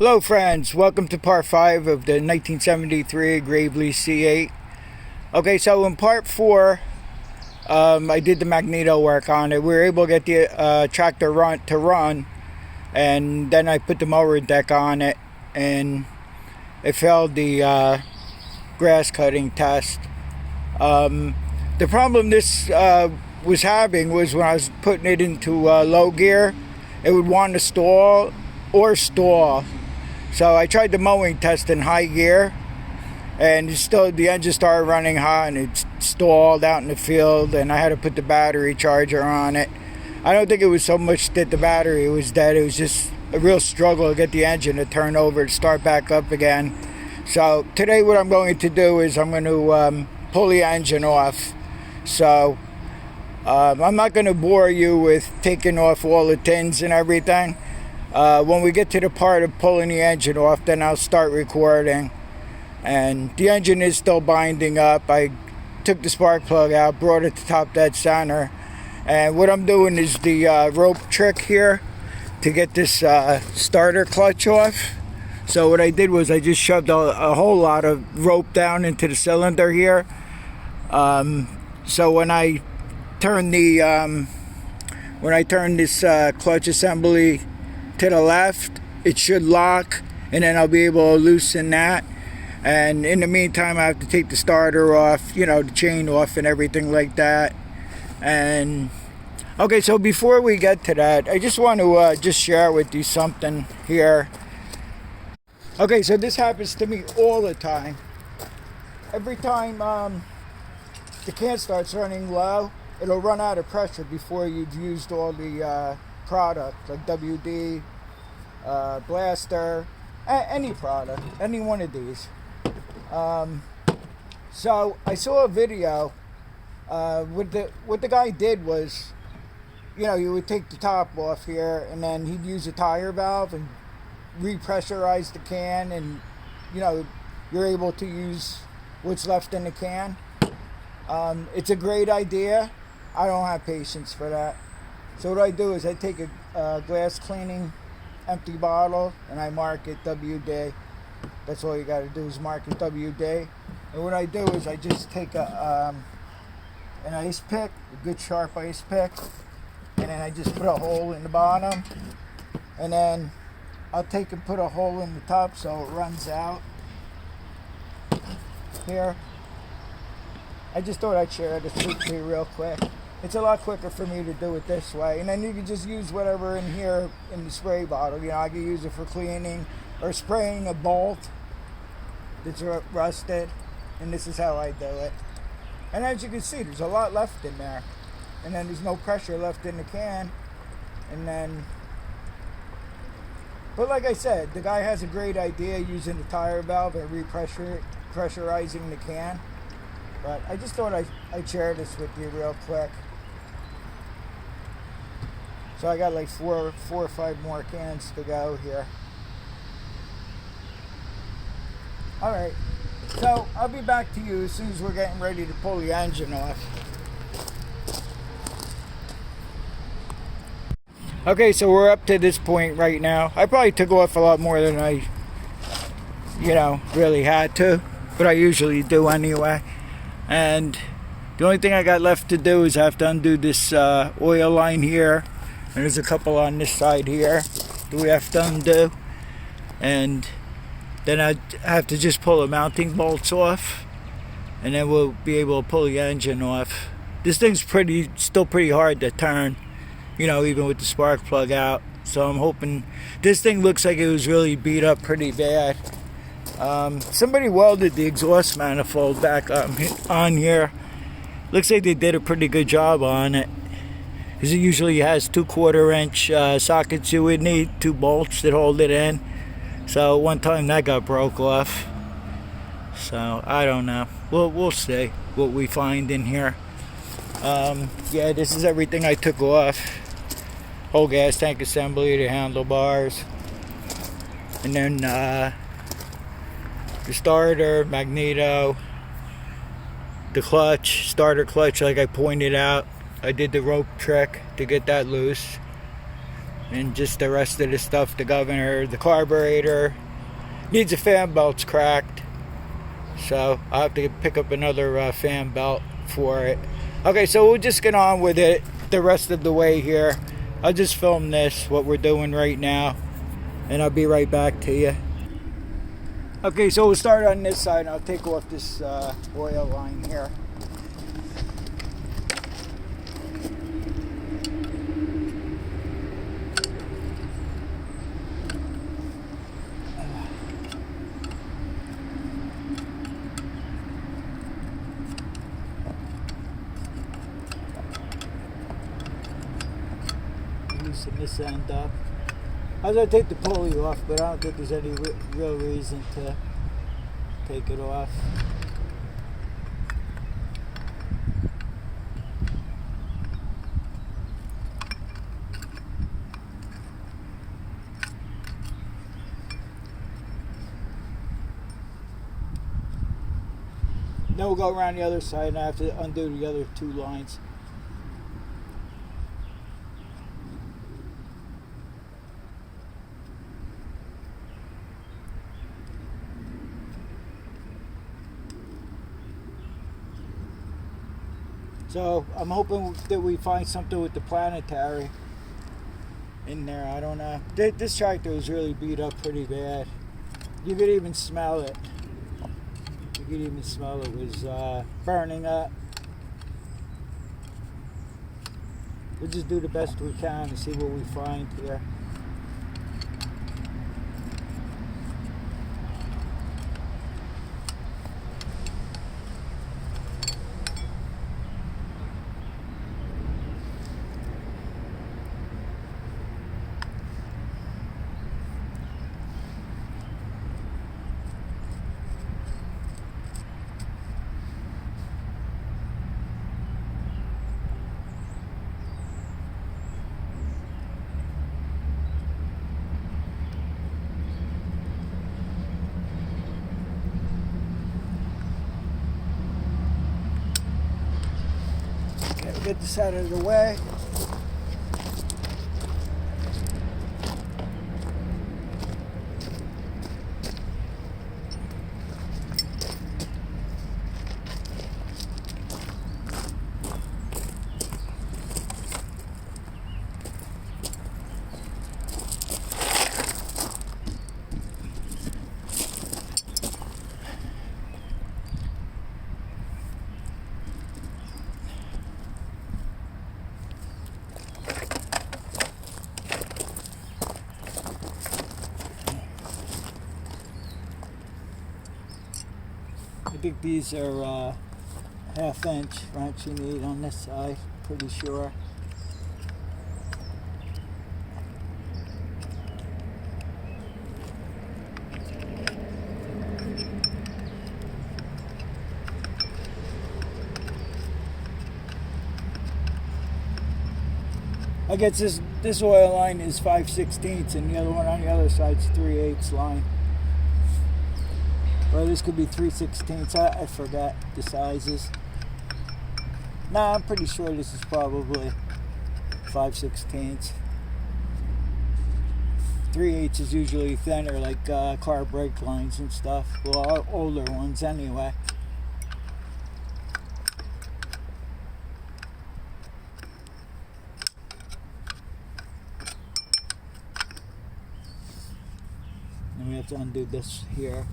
Hello friends, welcome to part 5 of the 1973 Gravely C8. Okay, so in part 4, I did the magneto work on it. We were able to get the tractor to run, and then I put the mower deck on it, and it failed the grass cutting test. The problem this was having was when I was putting it into low gear, it would want to stall. So I tried the mowing test in high gear, and the engine started running hot, and it stalled out in the field, and I had to put the battery charger on it. I don't think it was so much that the battery was dead. It was just a real struggle to get the engine to turn over, to start back up again. So today what I'm going to do is I'm going to pull the engine off. So I'm not going to bore you with taking off all the tins and everything. When we get to the part of pulling the engine off, then I'll start recording. And the engine is still binding up. I took the spark plug out, brought it to top dead center, and what I'm doing is the rope trick here to get this starter clutch off. So what I did was I just shoved a whole lot of rope down into the cylinder here. So when I turn this clutch assembly to the left, it should lock, and then I'll be able to loosen that. And in the meantime, I have to take the starter off, the chain off and everything like that. And okay, so before we get to that, I just want to just share with you something here. Okay, so this happens to me all the time. Every time the can starts running low, it'll run out of pressure before you've used all the product, like WD, Blaster, any product, any one of these. So I saw a video. What the guy did was, you would take the top off here, and then he'd use a tire valve and repressurize the can, and you're able to use what's left in the can. It's a great idea. I don't have patience for that. So what I do is I take a glass cleaning empty bottle, and I mark it WD. That's all you got to do is mark it WD. And what I do is I just take an ice pick, a good sharp ice pick, and then I just put a hole in the bottom, and then I'll take and put a hole in the top so it runs out here. I just thought I'd share this with you real quick. It's a lot quicker for me to do it this way. And then you can just use whatever in here in the spray bottle. I can use it for cleaning or spraying a bolt that's rusted. And this is how I do it. And as you can see, there's a lot left in there. And then there's no pressure left in the can. But like I said, the guy has a great idea using the tire valve and pressurizing the can. But I just thought I'd share this with you real quick. So I got like four or five more cans to go here. Alright, so I'll be back to you as soon as we're getting ready to pull the engine off. Okay, so we're up to this point right now. I probably took off a lot more than I, really had to. But I usually do anyway. And the only thing I got left to do is I have to undo this oil line here. And there's a couple on this side here that we have to undo. And then I have to just pull the mounting bolts off. And then we'll be able to pull the engine off. This thing's still pretty hard to turn, even with the spark plug out. So I'm hoping, this thing looks like it was really beat up pretty bad. Somebody welded the exhaust manifold back on here. Looks like they did a pretty good job on it, because it usually has 2/4 inch sockets you would need, 2 bolts that hold it in. So one time that got broke off. So I don't know. We'll see what we find in here. Yeah, this is everything I took off. Whole gas tank assembly, the handlebars, and then the starter, magneto, the clutch, starter clutch like I pointed out. I did the rope trick to get that loose. and just the rest of the stuff, the governor, the carburetor. Needs a fan belt's cracked, so I'll have to pick up another fan belt for it. Okay, so we'll just get on with it the rest of the way here. I'll just film this, what we're doing right now, and I'll be right back to you. Okay, so we'll start on this side, and I'll take off this oil line here. Loosen this end up. I was going to take the pulley off, but I don't think there's any real reason to take it off. Then we'll go around the other side and I have to undo the other two lines. So I'm hoping that we find something with the Planetary in there. I don't know. This tractor was really beat up pretty bad. You could even smell it. You could even smell it was burning up. We'll just do the best we can and see what we find here. Get this out of the way. I think these are half-inch wrench you need on this side, pretty sure. I guess this oil line is 5/16 and the other one on the other side is 3/8 line. Or this could be 3/16. I forgot the sizes. Nah, I'm pretty sure this is probably 5/16. 3/8 is usually thinner, like car brake lines and stuff. Well, older ones anyway. And we have to undo this here.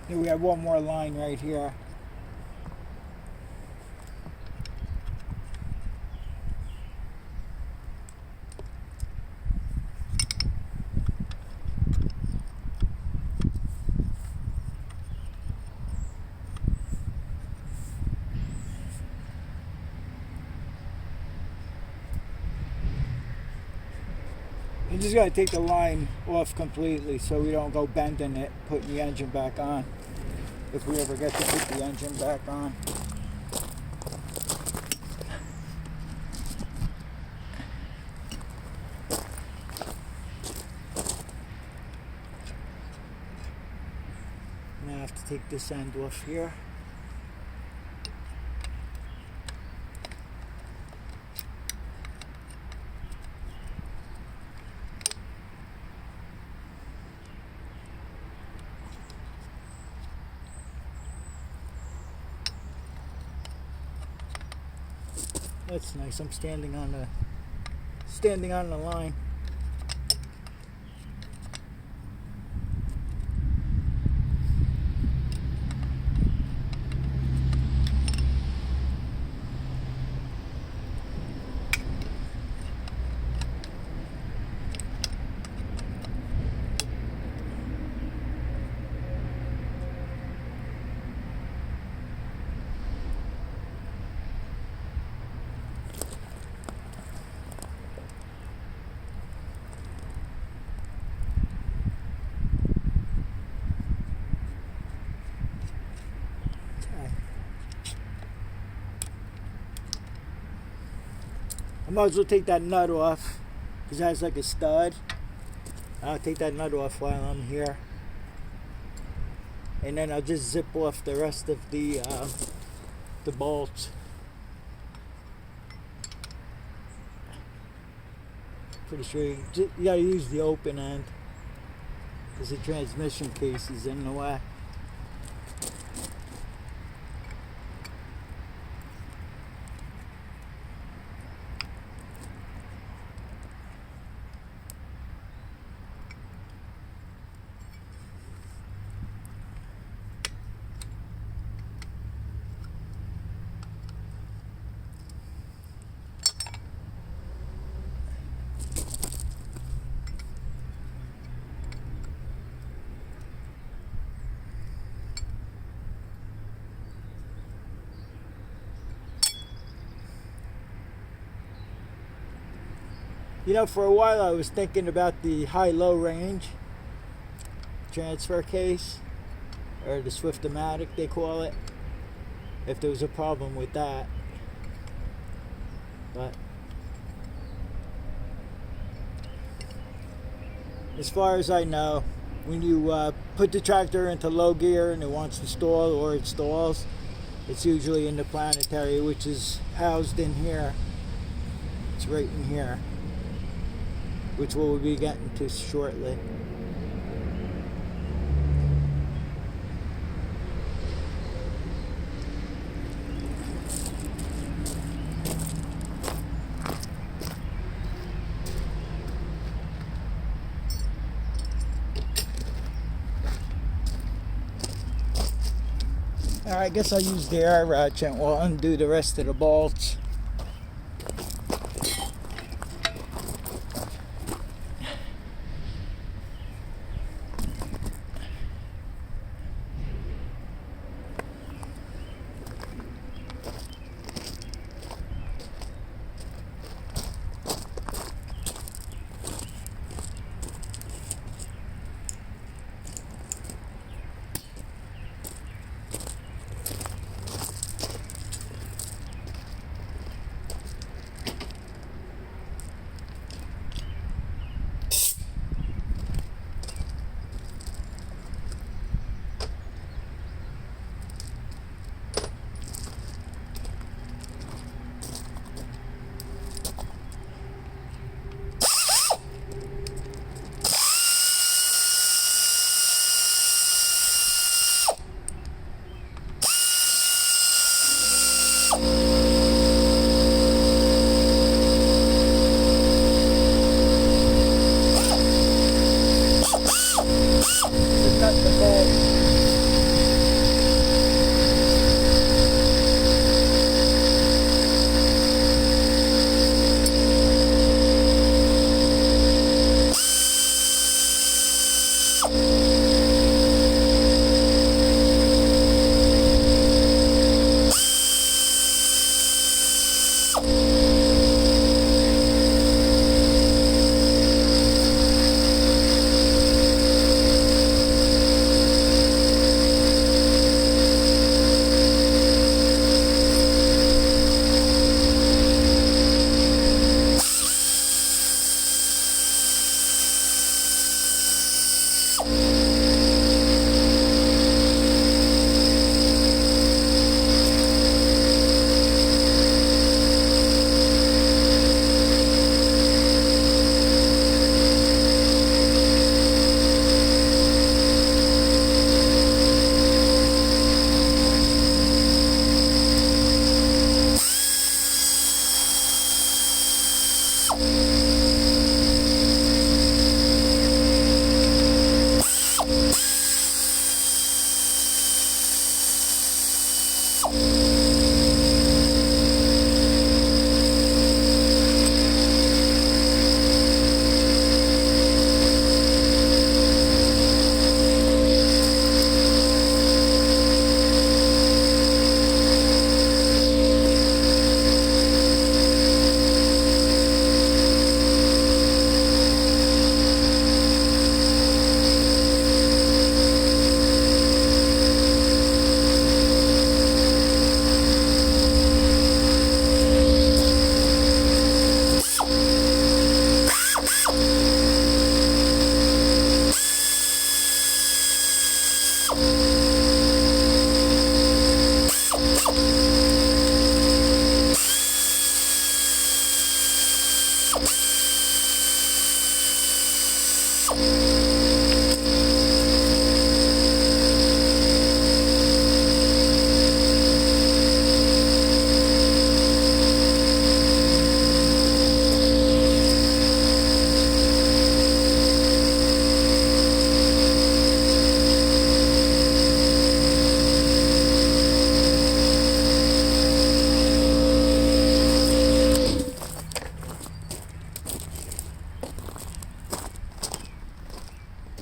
Here we have one more line right here. just got to take the line off completely so we don't go bending it, putting the engine back on. If we ever get to put the engine back on. Now I have to take this end off here. That's nice. I'm standing on the line. I might as well take that nut off because it has like a stud. I'll take that nut off while I'm here, and then I'll just zip off the rest of the bolts. Pretty sure you gotta use the open end because the transmission case is in the way. You know, for a while I was thinking about the high-low range transfer case, or the Swift-O-Matic they call it, if there was a problem with that. But as far as I know, when you put the tractor into low gear and it wants to stall or it stalls, it's usually in the Planetary, which is housed in here. It's right in here, which we'll be getting to shortly. Alright, I guess I'll use the air ratchet and we'll undo the rest of the bolts.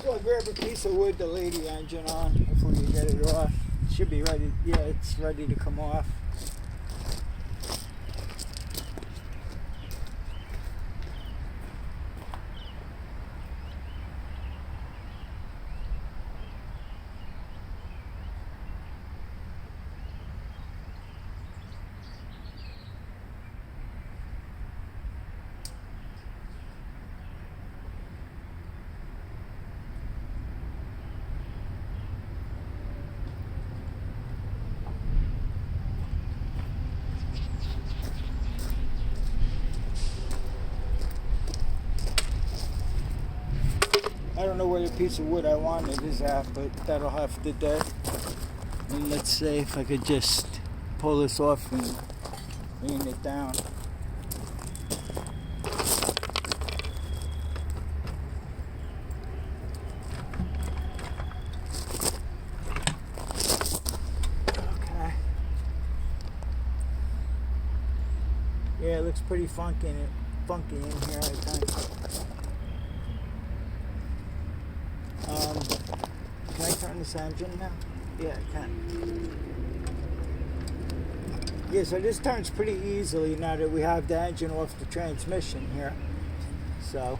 So I'll grab a piece of wood to lay the engine on if we can get it off. It should be ready. Yeah, it's ready to come off. I don't know where the piece of wood I wanted is at, but that'll have to do. And let's see if I could just pull this off and lean it down. Okay. Yeah, it looks pretty funky in here, I think. Can I turn this engine now? Yeah, I can. Yeah, so this turns pretty easily now that we have the engine off the transmission here. So,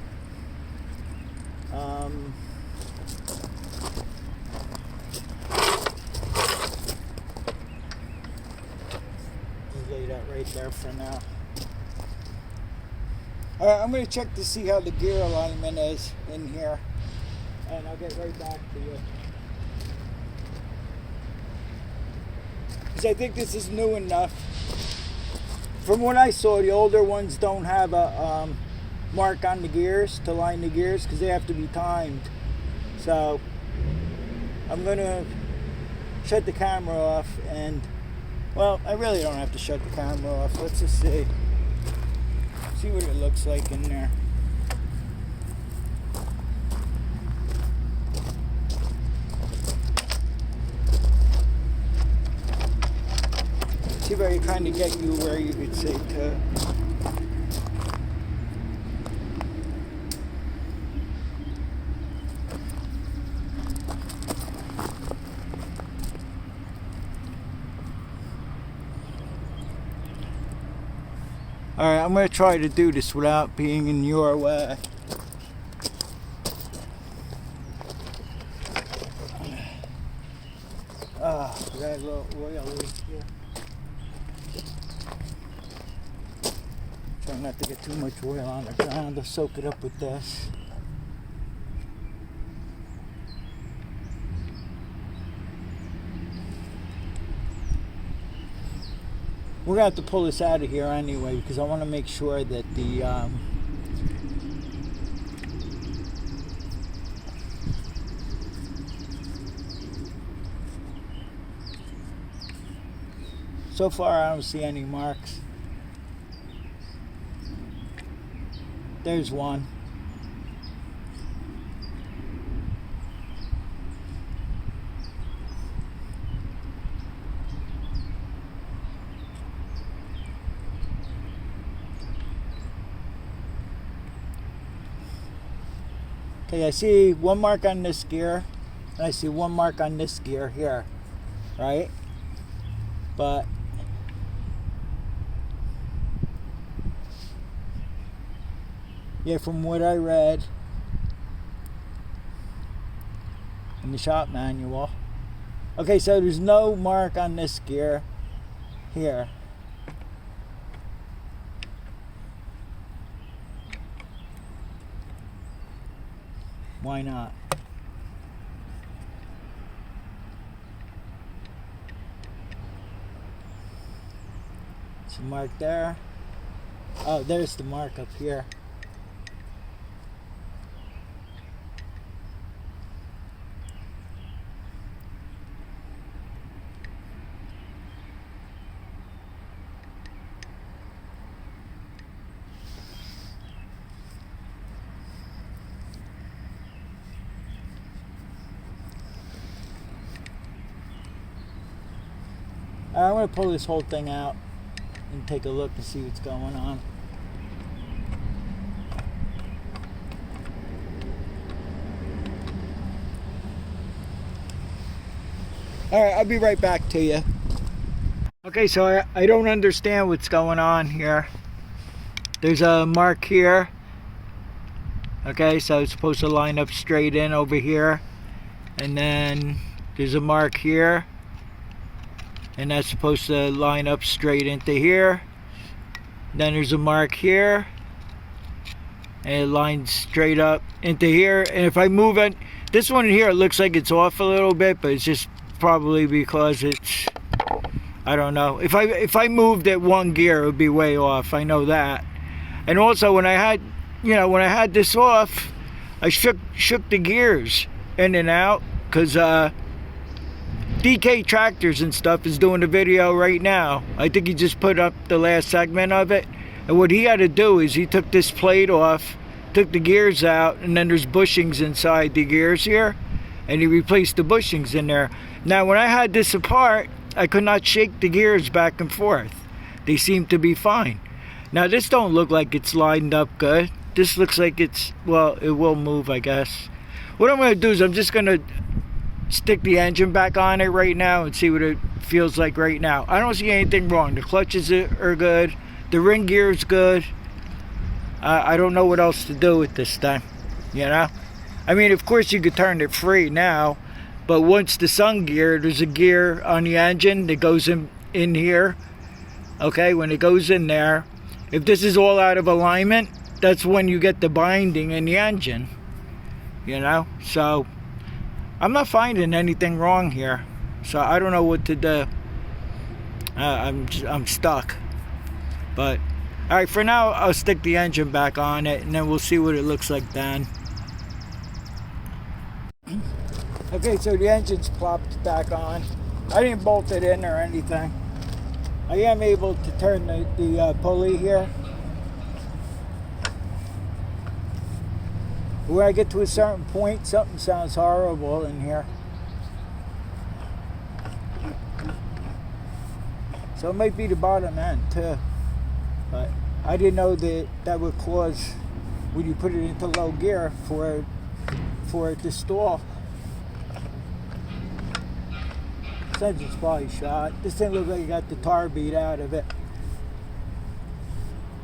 just lay that right there for now. Alright, I'm going to check to see how the gear alignment is in here. And I'll get right back to you. Because I think this is new enough. From what I saw, the older ones don't have a mark on the gears to line the gears because they have to be timed. So I'm going to shut the camera off and, well, I really don't have to shut the camera off. Let's just see what it looks like in there. See if I can kind of get you where you could see too. Alright, I'm going to try to do this without being in your way. Got a little oil leak here. Try not to get too much oil on the ground. I'll soak it up with this. we're gonna have to pull this out of here anyway, because I want to make sure that the so far I don't see any marks. There's one. Okay, I see one mark on this gear, and I see one mark on this gear here, right? But yeah, from what I read in the shop manual, okay, so there's no mark on this gear here. Why not? There's a mark there. Oh, there's the mark up here. I'm going to pull this whole thing out and take a look and see what's going on. Alright, I'll be right back to you. Okay, so I don't understand what's going on here. There's a mark here. Okay, so it's supposed to line up straight in over here. And then there's a mark here. And that's supposed to line up straight into here. Then there's a mark here, and it lines straight up into here. And if I move it, this one here, it looks like it's off a little bit, but it's just probably because it's, I don't know. If I moved it one gear, it would be way off. I know that. And also when I had this off, I shook the gears in and out, because DK Tractors and stuff is doing a video right now. I think he just put up the last segment of it. And what he had to do is he took this plate off, took the gears out, and then there's bushings inside the gears here. And he replaced the bushings in there. Now when I had this apart, I could not shake the gears back and forth. They seem to be fine. Now this don't look like it's lined up good. This looks like it's, well, it will move, I guess. What I'm going to do is I'm just going to stick the engine back on it right now and see what it feels like right now. I don't see anything wrong. The clutches are good. The ring gear is good. I don't know what else to do with this thing, you know? I mean, of course you could turn it free now, but once the sun gear, there's a gear on the engine that goes in here. Okay, when it goes in there, if this is all out of alignment, that's when you get the binding in the engine, you know? So I'm not finding anything wrong here, so I don't know what to do. I'm stuck. But all right, for now I'll stick the engine back on it, and then we'll see what it looks like then. Okay, so the engine's plopped back on. I didn't bolt it in or anything. I am able to turn the pulley here. When I get to a certain point, something sounds horrible in here. So it might be the bottom end too. But I didn't know that would cause, when you put it into low gear, for it to stall. This engine's probably shot. This thing looks like it got the tar beat out of it.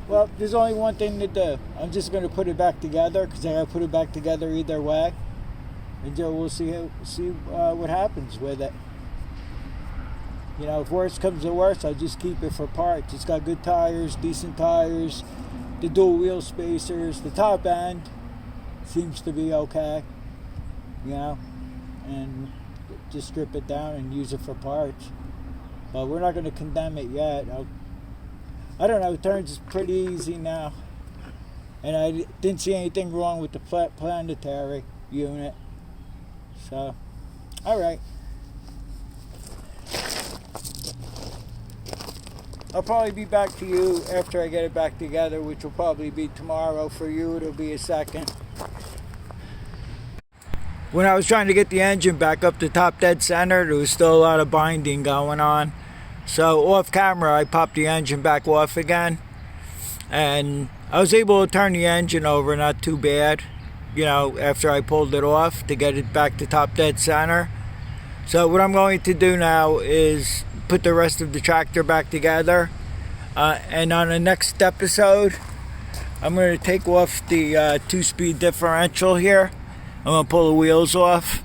Well, there's only one thing to do. I'm just going to put it back together, because I got to put it back together either way. And we'll see what happens with it. You know, if worse comes to worse, I'll just keep it for parts. It's got good tires, decent tires, the dual wheel spacers, the top end seems to be okay. You know, and just strip it down and use it for parts. But we're not going to condemn it yet. I don't know, it turns pretty easy now. And I didn't see anything wrong with the Planetary unit. So, alright. I'll probably be back to you after I get it back together, which will probably be tomorrow. For you, it'll be a second. When I was trying to get the engine back up to top dead center, there was still a lot of binding going on. So off camera, I popped the engine back off again. And I was able to turn the engine over, not too bad, you know, after I pulled it off to get it back to top dead center. So what I'm going to do now is put the rest of the tractor back together. And on the next episode, I'm going to take off the 2-speed differential here. I'm going to pull the wheels off.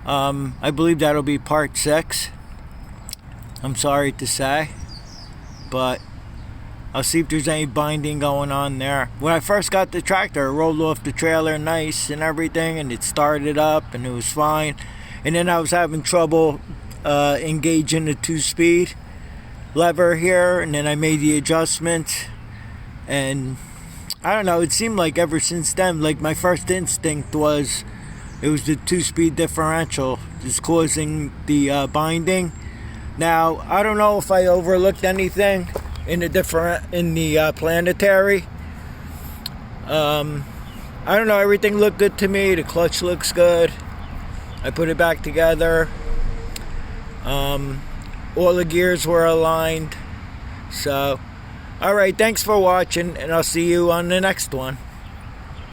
I believe that'll be part 6. I'm sorry to say, but I'll see if there's any binding going on there. When I first got the tractor, it rolled off the trailer nice and everything, and it started up and it was fine. And then I was having trouble engaging the 2-speed lever here, and then I made the adjustment, and I don't know, it seemed like ever since then, like my first instinct was it was the 2-speed differential is causing the binding. Now I don't know if I overlooked anything in the Planetary. I don't know, everything looked good to me. The clutch looks good. I put it back together. All the gears were aligned. So, alright, thanks for watching, and I'll see you on the next one.